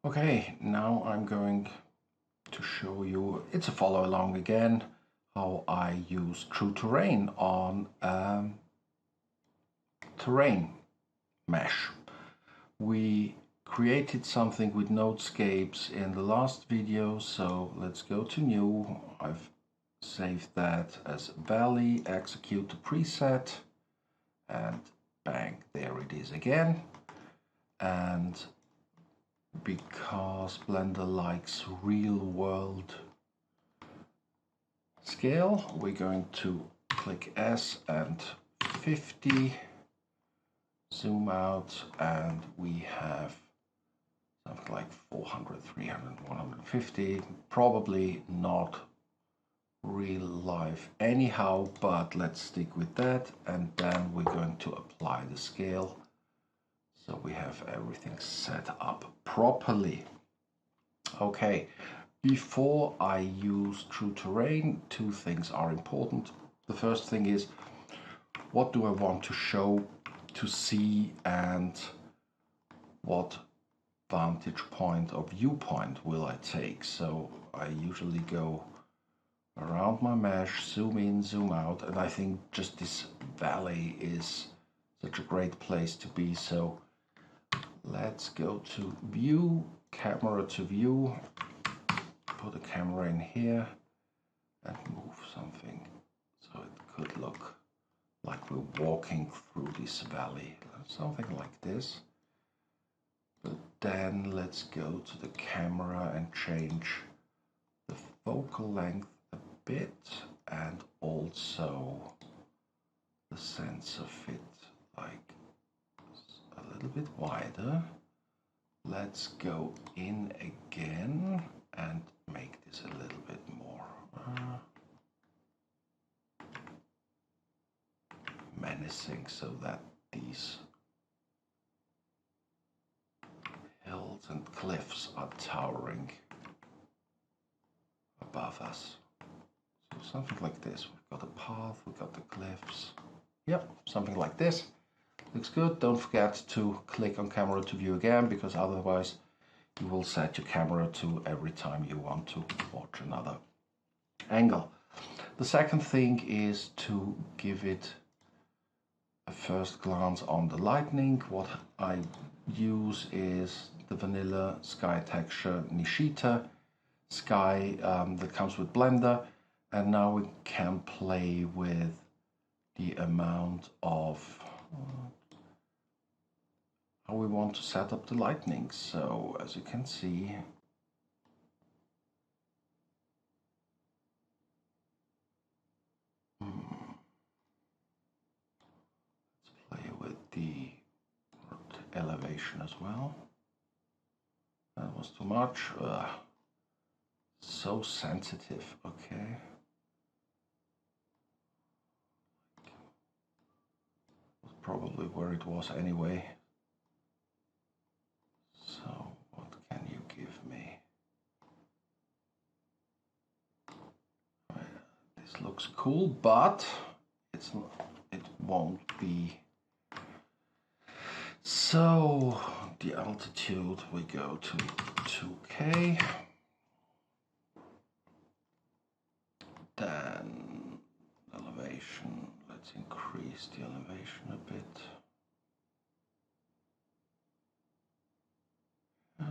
Okay, now I'm going to show you, it's a follow along again, how I use True Terrain on terrain mesh. We created something with Nodescapes in the last video, so let's go to new. I've saved that as Valley, execute the preset, and bang, there it is again. And because Blender likes real world scale, we're going to click S and 50, zoom out, and we have something like 400, 300, 150, probably not real life anyhow, but let's stick with that. And then we're going to apply the scale so we have everything set up properly. Okay, before I use True Terrain, two things are important. The first thing is, what do I want to show, to see, and what vantage point or viewpoint will I take? So I usually go around my mesh, zoom in, zoom out, and I think just this valley is such a great place to be. So let's go to view, camera to view, put a camera in here and move something so it could look like we're walking through this valley, something like this. But then let's go to the camera and change the focal length a bit and also the center fit, like a little bit wider. Let's go in again and make this a little bit more menacing, so that these hills and cliffs are towering above us. So something like this. We've got a path, we've got the cliffs. Yep, something like this. Looks good. Don't forget to click on camera to view again, because otherwise you will set your camera to every time you want to watch another angle. The second thing is to give it a first glance on the lighting. What I use is the vanilla sky texture Nishita sky that comes with Blender, and now we can play with the amount of how we want to set up the lighting. So as you can see, let's play with the elevation as well. That was too much. So sensitive. Okay. Probably where it was anyway. So what can you give me? Right, this looks cool, but it won't be. So the altitude, we go to 2K. Then elevation, let's increase the elevation a bit.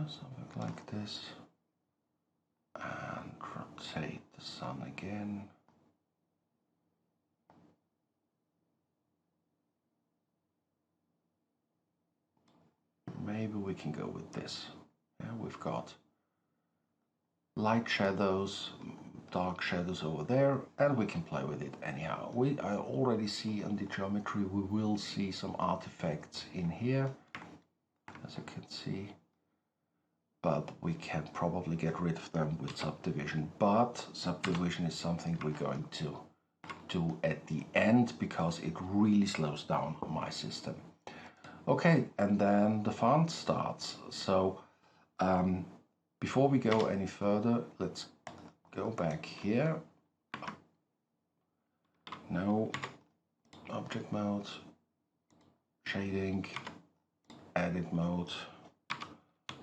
Something like this. And rotate the sun again. Maybe we can go with this. Yeah, we've got light shadows, dark shadows over there, and we can play with it anyhow. I already see on the geometry we will see some artifacts in here, as you can see, but we can probably get rid of them with subdivision. But subdivision is something we're going to do at the end, because it really slows down my system. Okay, and then the fun starts. So before we go any further, let's go back here. No, object mode, shading, edit mode,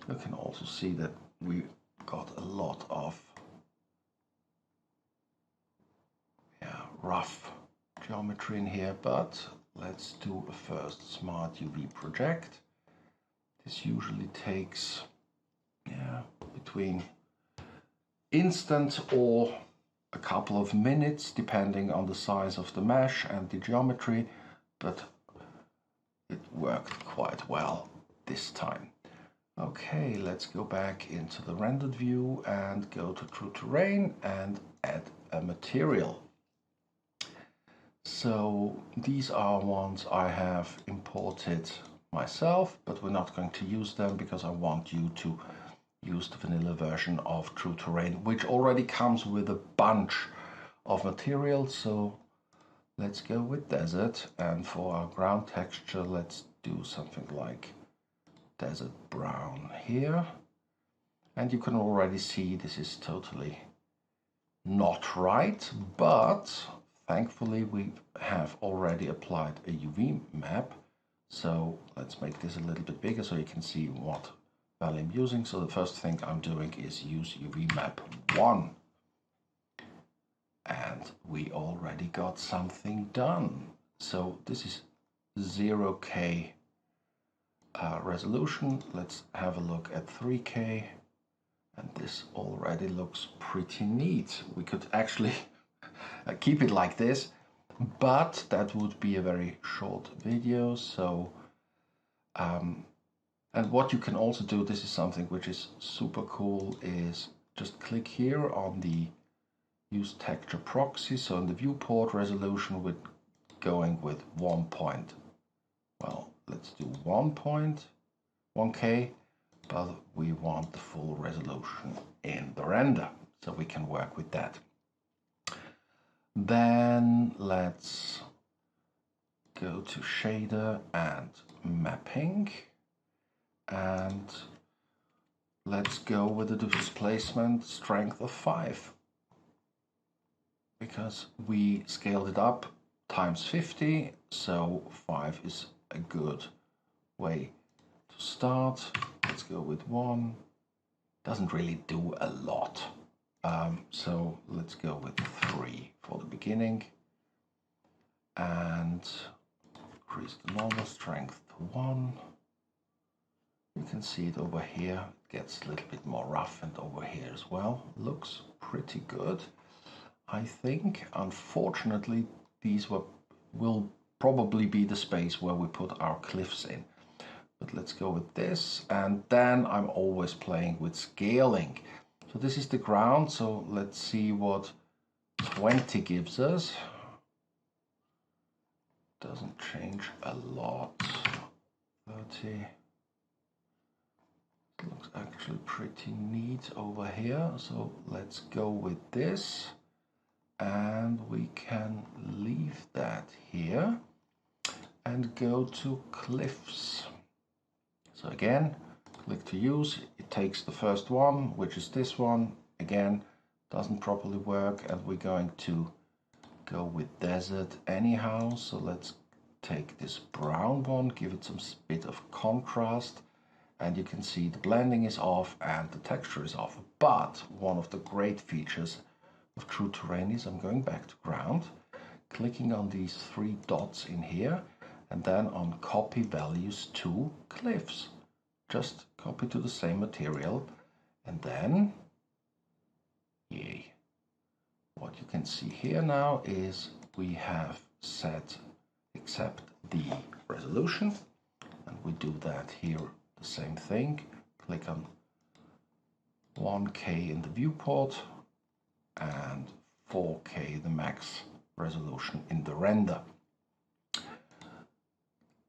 You can also see that we got a lot of rough geometry in here, but let's do a first smart UV project. This usually takes between instant or a couple of minutes depending on the size of the mesh and the geometry, but it worked quite well this time. Okay, let's go back into the rendered view and go to True Terrain and add a material. So these are ones I have imported myself, but we're not going to use them because I want you to use the vanilla version of True Terrain, which already comes with a bunch of materials. So let's go with desert, and for our ground texture let's do something like desert brown here. And you can already see this is totally not right, but thankfully we have already applied a UV map. So let's make this a little bit bigger so you can see what value I'm using. So the first thing I'm doing is use UV map 1. And we already got something done. So this is 0K resolution. Let's have a look at 3K. And this already looks pretty neat. We could actually keep it like this, but that would be a very short video. So and what you can also do, this is something which is super cool, is just click here on the use Texture Proxy. So in the viewport resolution we're going with 1 point. Well, let's do 1K, but we want the full resolution in the render, so we can work with that. Then let's go to shader and mapping, and let's go with the displacement strength of 5, because we scaled it up times 50, so 5 is a good way to start. Let's go with 1. Doesn't really do a lot, so let's go with 3 for the beginning, and increase the normal strength to 1. You can see it over here, it gets a little bit more rough, and over here as well. Looks pretty good, I think. Unfortunately, these will probably be the space where we put our cliffs in. But let's go with this, and then I'm always playing with scaling. So this is the ground, so let's see what 20 gives us. Doesn't change a lot. 30. It looks actually pretty neat over here. So let's go with this, and we can leave that here and go to cliffs. So again, click to use. It takes the first one, which is this one. Again, doesn't properly work, and we're going to go with desert anyhow. So let's take this brown one, give it some bit of contrast, and you can see the blending is off and the texture is off. But one of the great features of True Terrain is I'm going back to ground, clicking on these 3 dots in here, and then on copy values to cliffs. Just copy to the same material, and then, yay. What you can see here now is we have set accept the resolution, and we do that here the same thing. Click on 1K in the viewport and 4K the max resolution in the render.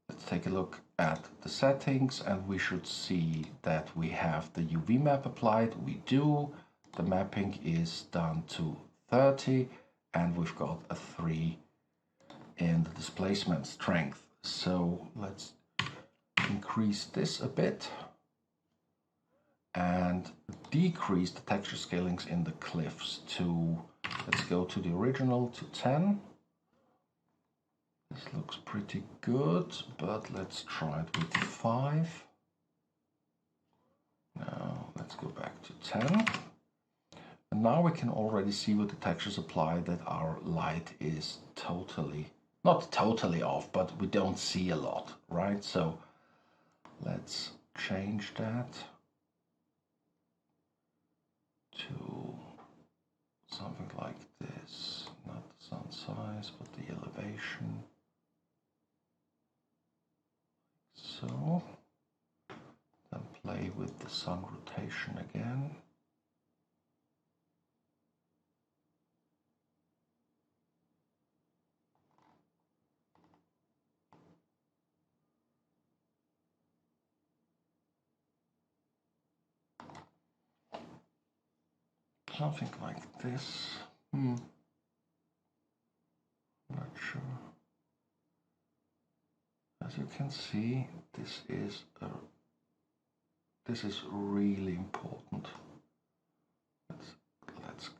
Let's take a look at the settings, and we should see that we have the UV map applied. We do. The mapping is down to 30, and we've got a 3 in the displacement strength. So let's increase this a bit and decrease the texture scalings in the cliffs to, let's go to the original, to 10. This looks pretty good, but let's try it with 5. Let's go back to 10. And now we can already see with the textures applied that our light is totally, not totally off, but we don't see a lot, right? So let's change that to something like this. Not the sun size, but the elevation. So then play with the sun rotation again. Something like this. Not sure. As you can see, this is really important. Let's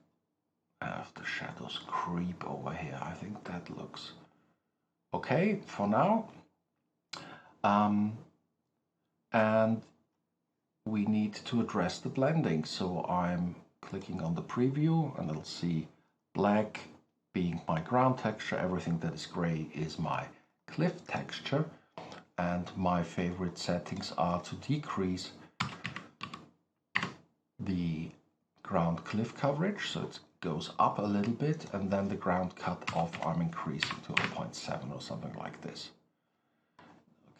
have the shadows creep over here. I think that looks okay for now. And we need to address the blending. So I'm clicking on the preview and I'll see black being my ground texture. Everything that is gray is my cliff texture. And my favorite settings are to decrease the ground cliff coverage, so it goes up a little bit, and then the ground cut off I'm increasing to 0.7 or something like this.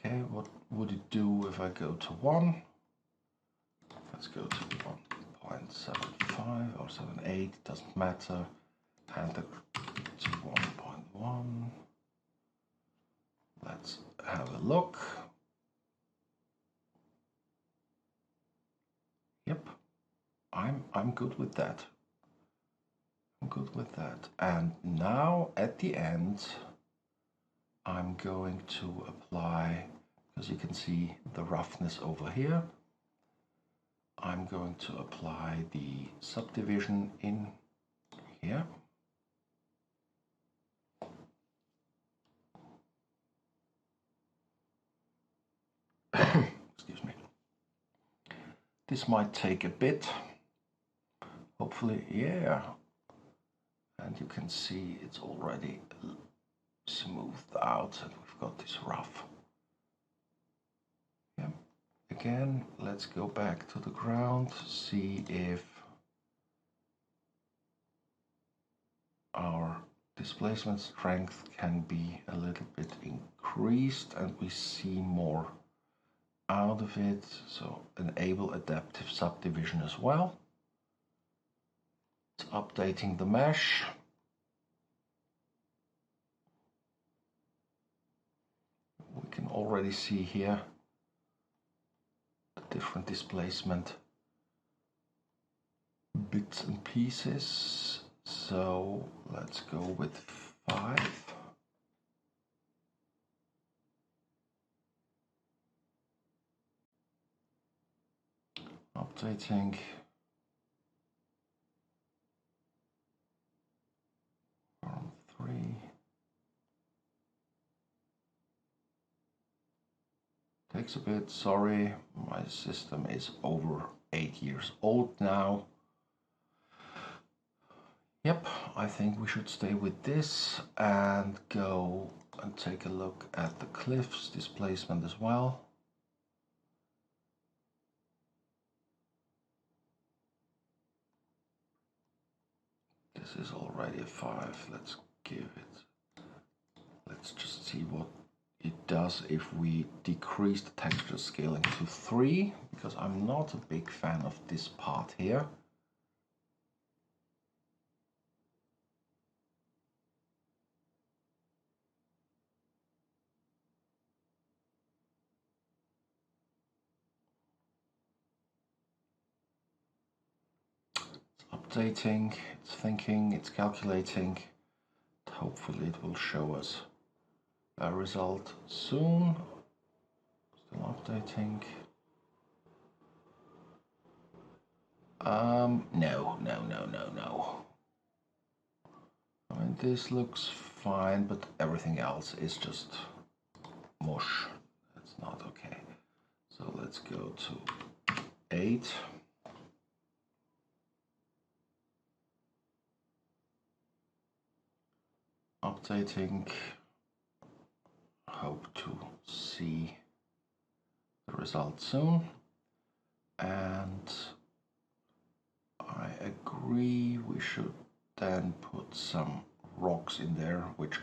Okay, what would it do if I go to 1? Let's go to 1.75 or 7.8, doesn't matter, and to 1.1. Let's have a look. Yep, I'm good with that. I'm good with that. And now at the end, I'm going to apply, because you can see the roughness over here, I'm going to apply the subdivision in here. Excuse me. This might take a bit. Hopefully, yeah. And you can see it's already smoothed out and we've got this rough. Yeah. Again, let's go back to the ground, see if our displacement strength can be a little bit increased and we see more out of it. So enable adaptive subdivision as well. It's updating the mesh. We can already see here the different displacement bits and pieces. So let's go with 5. Updating. From 3. Takes a bit, sorry, my system is over 8 years old now. Yep, I think we should stay with this and go and take a look at the cliffs displacement as well. This is already a 5. Let's give it. Let's just see what it does if we decrease the texture scaling to 3, because I'm not a big fan of this part here. Updating, it's thinking, it's calculating. Hopefully it will show us a result soon. Still updating. No. I mean, this looks fine, but everything else is just mush. That's not okay. So let's go to 8. devastating. Hope to see the result soon. And I agree we should then put some rocks in there which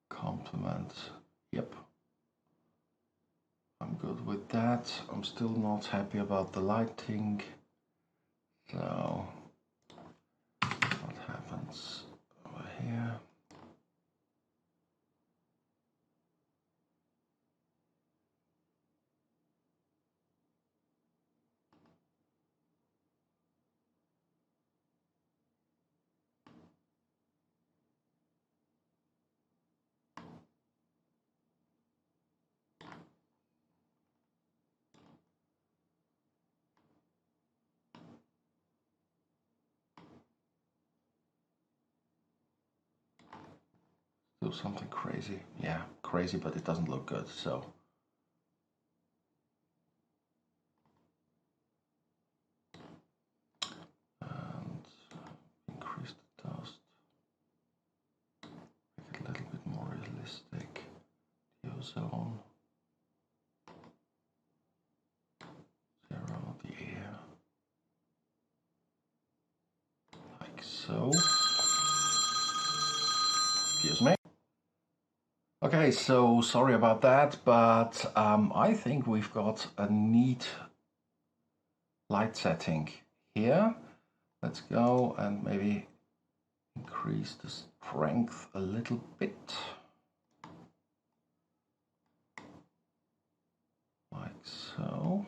complement. Yep. I'm good with that. I'm still not happy about the lighting. So what happens over here? Do something crazy. Yeah, crazy, but it doesn't look good, so. And increase the dust. Make it a little bit more realistic. The ozone. Zero the air. Like so. Excuse me. Okay, so sorry about that, but I think we've got a neat light setting here. Let's go and maybe increase the strength a little bit. Like so.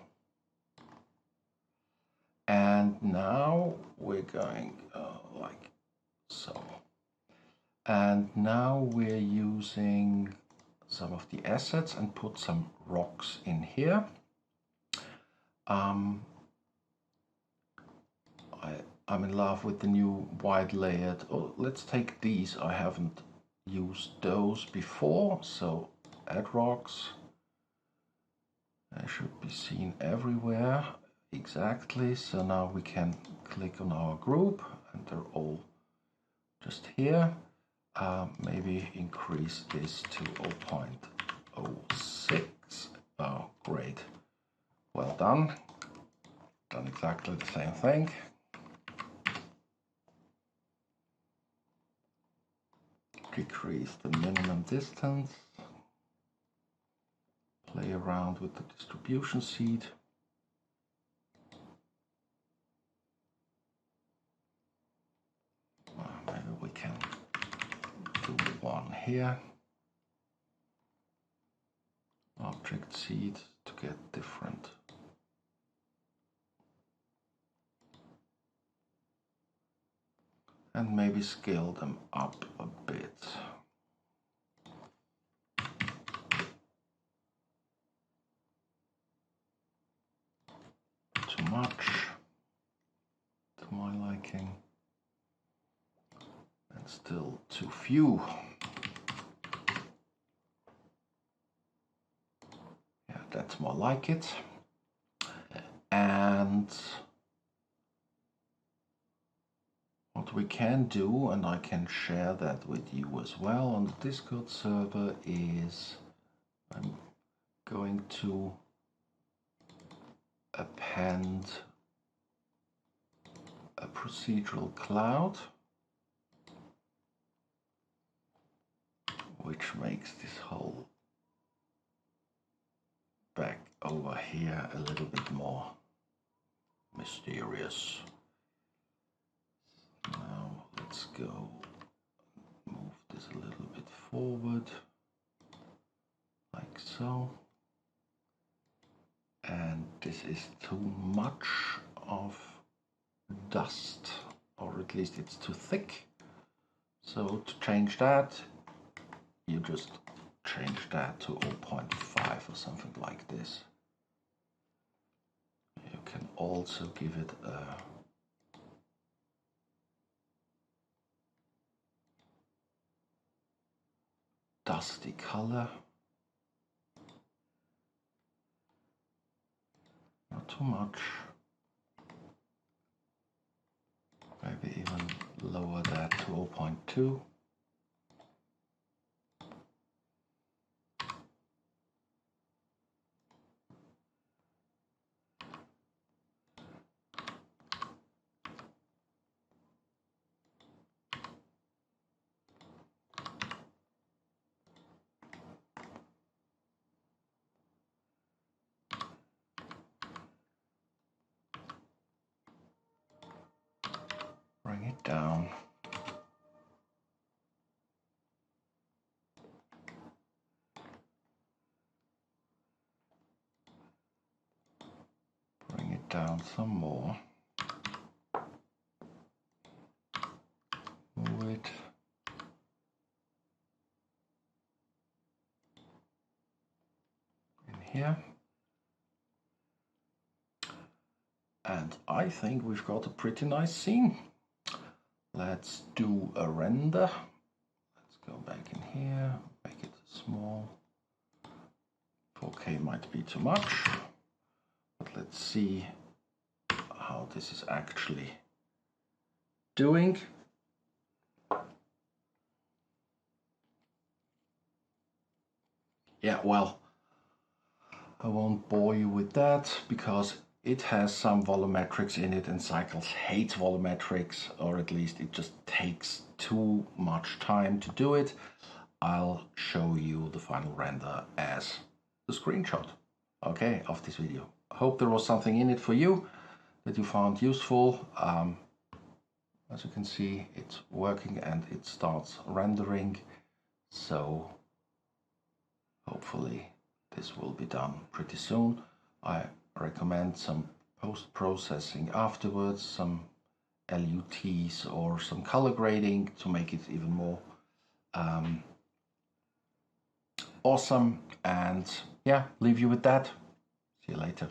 And now we're going like so. And now we're using some of the assets and put some rocks in here. I'm in love with the new wide layered. Oh, let's take these. I haven't used those before, so add rocks. They should be seen everywhere. Exactly. So now we can click on our group, and they're all just here. Maybe increase this to 0.06. Oh, great. Well done. Done exactly the same thing. Decrease the minimum distance. Play around with the distribution seed. Maybe we can do one here. Object seed to get different. And maybe scale them up a bit. Too much to my liking. And still too few. Yeah, that's more like it. And what we can do, and I can share that with you as well on the Discord server, is I'm going to append a procedural cloud, which makes this whole back over here a little bit more mysterious. Now let's go move this a little bit forward, like so. And this is too much of dust, or at least it's too thick. So to change that, you just change that to 0.5 or something like this. You can also give it a dusty color. Not too much. Maybe even lower that to 0.2. down some more. Move it. In here. And I think we've got a pretty nice scene. Let's do a render. Let's go back in here, make it small. 4K might be too much, but let's see how this is actually doing. Yeah, well, I won't bore you with that because it has some volumetrics in it, and Cycles hates volumetrics, or at least it just takes too much time to do it. I'll show you the final render as the screenshot, okay, of this video. I hope there was something in it for you that you found useful. As you can see, it's working and it starts rendering, so hopefully this will be done pretty soon. I recommend some post-processing afterwards, some LUTs or some color grading to make it even more awesome. And yeah, leave you with that. See you later.